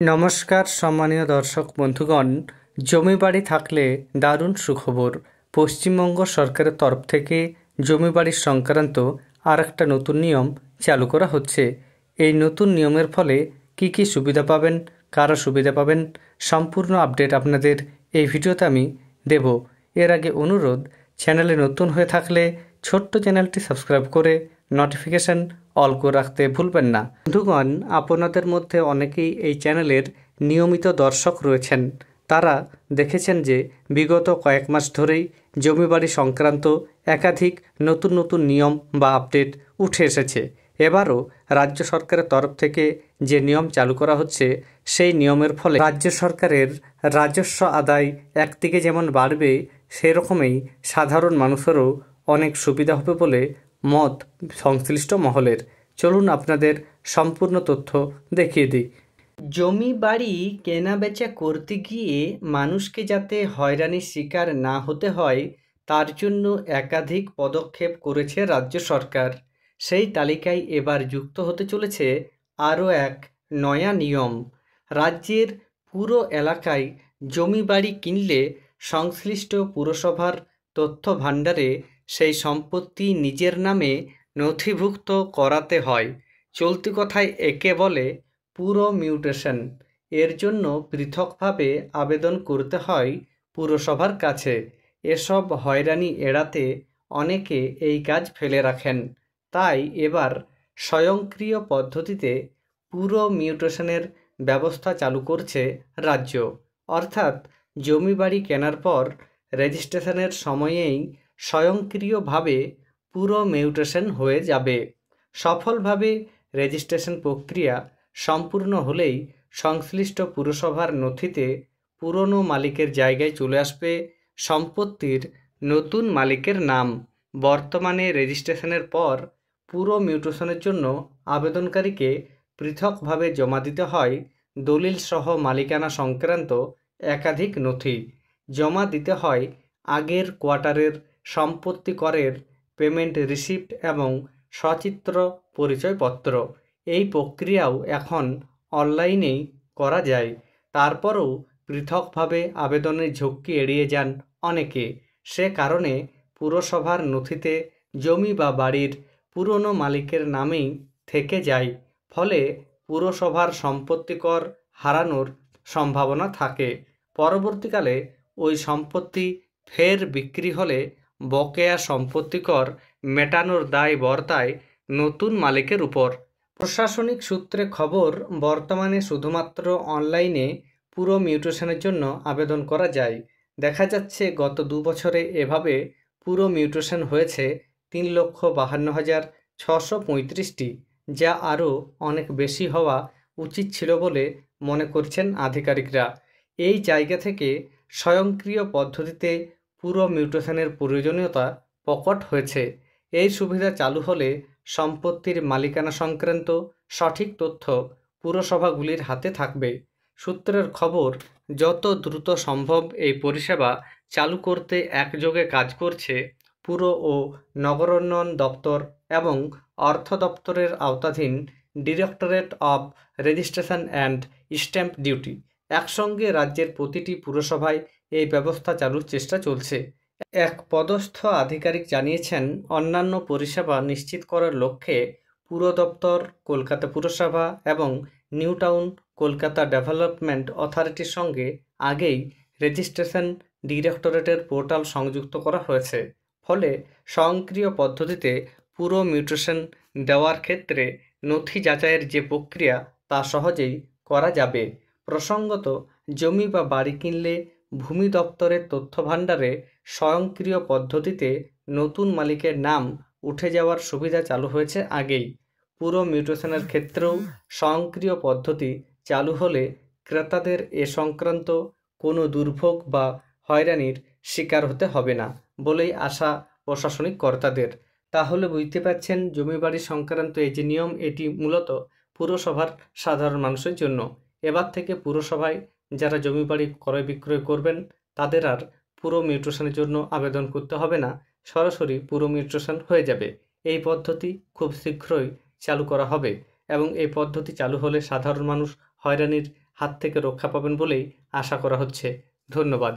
নমস্কার সম্মানীয় দর্শক বন্ধুগণ, জমি বাড়ি থাকলে দারুণ সুখবর। পশ্চিমবঙ্গ সরকারের তরফ থেকে জমি বাড়ির সংক্রান্ত আর একটা নতুন নিয়ম চালু করা হচ্ছে। এই নতুন নিয়মের ফলে কি কি সুবিধা পাবেন, কারা সুবিধা পাবেন, সম্পূর্ণ আপডেট আপনাদের এই ভিডিওতে আমি দেব। এর আগে অনুরোধ, চ্যানেলে নতুন হয়ে থাকলে ছোট্ট চ্যানেলটি সাবস্ক্রাইব করে নোটিফিকেশান অল করে রাখতে ভুলবেন না। বন্ধুগণ, আপনাদের মধ্যে অনেকেই এই চ্যানেলের নিয়মিত দর্শক রয়েছেন। তারা দেখেছেন যে বিগত কয়েক মাস ধরেই জমিবাড়ি সংক্রান্ত একাধিক নতুন নতুন নিয়ম বা আপডেট উঠে এসেছে। এবারও রাজ্য সরকারের তরফ থেকে যে নিয়ম চালু করা হচ্ছে, সেই নিয়মের ফলে রাজ্য সরকারের রাজস্ব আদায় একদিকে যেমন বাড়বে, সেরকমই সাধারণ মানুষেরও অনেক সুবিধা হবে বলে মত সংশ্লিষ্ট মহলের। চলুন আপনাদের সম্পূর্ণ তথ্য দেখিয়ে দিই। জমি বাড়ি কেনা বেচা করতে গিয়ে মানুষকে যাতে হয়রানির শিকার না হতে হয়, তার জন্য একাধিক পদক্ষেপ করেছে রাজ্য সরকার। সেই তালিকায় এবার যুক্ত হতে চলেছে আরও এক নয়া নিয়ম। রাজ্যের পুরো এলাকায় জমি বাড়ি কিনলে সংশ্লিষ্ট পুরসভার তথ্য ভাণ্ডারে সেই সম্পত্তি নিজের নামে নথিভুক্ত করাতে হয়। চলতি কথায় একে বলে পুরো মিউটেশন। এর জন্য পৃথকভাবে আবেদন করতে হয় পুরসভার কাছে। এসব হয়রানি এড়াতে অনেকে এই কাজ ফেলে রাখেন। তাই এবার স্বয়ংক্রিয় পদ্ধতিতে পুরো মিউটেশনের ব্যবস্থা চালু করছে রাজ্য। অর্থাৎ জমি বাড়ি কেনার পর রেজিস্ট্রেশনের সময়েই স্বয়ংক্রিয়ভাবে পুরো মিউটেশন হয়ে যাবে। সফলভাবে রেজিস্ট্রেশন প্রক্রিয়া সম্পূর্ণ হলেই সংশ্লিষ্ট পুরসভার নথিতে পুরনো মালিকের জায়গায় চলে আসবে সম্পত্তির নতুন মালিকের নাম। বর্তমানে রেজিস্ট্রেশনের পর পুরো মিউটেশনের জন্য আবেদনকারীকে পৃথকভাবে জমা দিতে হয় দলিল সহ মালিকানা সংক্রান্ত একাধিক নথি। জমা দিতে হয় আগের কোয়ার্টারের সম্পত্তি করের পেমেন্ট রিসিপ্ট এবং সচিত্র পরিচয়পত্র। এই প্রক্রিয়াও এখন অনলাইনেই করা যায়। তারপরও পৃথকভাবে আবেদনের ঝক্কি এড়িয়ে যান অনেকে। সে কারণে পুরসভার নথিতে জমি বা বাড়ির পুরনো মালিকের নামেই থেকে যায়। ফলে পুরসভার সম্পত্তি কর হারানোর সম্ভাবনা থাকে। পরবর্তীকালে ওই সম্পত্তি ফের বিক্রি হলে বকেয়া সম্পত্তি কর মেটানোর দায় বর্তায় নতুন মালিকের উপর। প্রশাসনিক সূত্রে খবর, বর্তমানে শুধুমাত্র অনলাইনে পুরো মিউটেশনের জন্য আবেদন করা যায়। দেখা যাচ্ছে গত 2 বছরে এভাবে পুরো মিউটেশন হয়েছে 3,52,635টি, যা আরও অনেক বেশি হওয়া উচিত ছিল বলে মনে করছেন আধিকারিকরা। এই জায়গা থেকে স্বয়ংক্রিয় পদ্ধতিতে পুরো মিউটেশনের প্রয়োজনীয়তা প্রকট হয়েছে। এই সুবিধা চালু হলে সম্পত্তির মালিকানা সংক্রান্ত সঠিক তথ্য পুরসভাগুলির হাতে থাকবে। সূত্রের খবর, যত দ্রুত সম্ভব এই পরিষেবা চালু করতে একযোগে কাজ করছে পুর ও নগরোন্নয়ন দপ্তর এবং অর্থ দপ্তরের আওতাধীন directorate of registration and stamp duty. একসঙ্গে রাজ্যের প্রতিটি পুরসভায় এই ব্যবস্থা চালুর চেষ্টা চলছে। এক পদস্থ আধিকারিক জানিয়েছেন, অন্যান্য পরিষেবা নিশ্চিত করার লক্ষ্যে পুর দপ্তর, কলকাতা পুরসভা এবং নিউ টাউন কলকাতা ডেভেলপমেন্ট অথরিটির সঙ্গে আগেই রেজিস্ট্রেশন ডিরেক্টরেটের পোর্টাল সংযুক্ত করা হয়েছে। ফলে স্বয়ংক্রিয় পদ্ধতিতে পুরো মিউটেশন দেওয়ার ক্ষেত্রে নথি যাচাইয়ের যে প্রক্রিয়া, তা সহজেই করা যাবে। প্রসঙ্গত, জমি বা বাড়ি কিনলে ভূমি দপ্তরের তথ্য ভাণ্ডারে স্বয়ংক্রিয় পদ্ধতিতে নতুন মালিকের নাম উঠে যাওয়ার সুবিধা চালু হয়েছে আগেই। পুরো মিউটেশনের ক্ষেত্রেও স্বয়ংক্রিয় পদ্ধতি চালু হলে ক্রেতাদের এ সংক্রান্ত কোনো দুর্ভোগ বা হয়রানির শিকার হতে হবে না বলেই আশা প্রশাসনিক কর্তাদের। তাহলে বুঝতে পারছেন, জমি বাড়ি সংক্রান্ত এই যে নিয়ম, এটি মূলত পুরসভার সাধারণ মানুষের জন্য। এবার থেকে পুরসভায় যারা জমি বাড়ি ক্রয় বিক্রয় করবেন, তাদের আর পুরো মিউটেশনের জন্য আবেদন করতে হবে না, সরাসরি পুরো মিউটেশন হয়ে যাবে। এই পদ্ধতি খুব শীঘ্রই চালু করা হবে এবং এই পদ্ধতি চালু হলে সাধারণ মানুষ হয়রানির হাত থেকে রক্ষা পাবেন বলেই আশা করা হচ্ছে। ধন্যবাদ।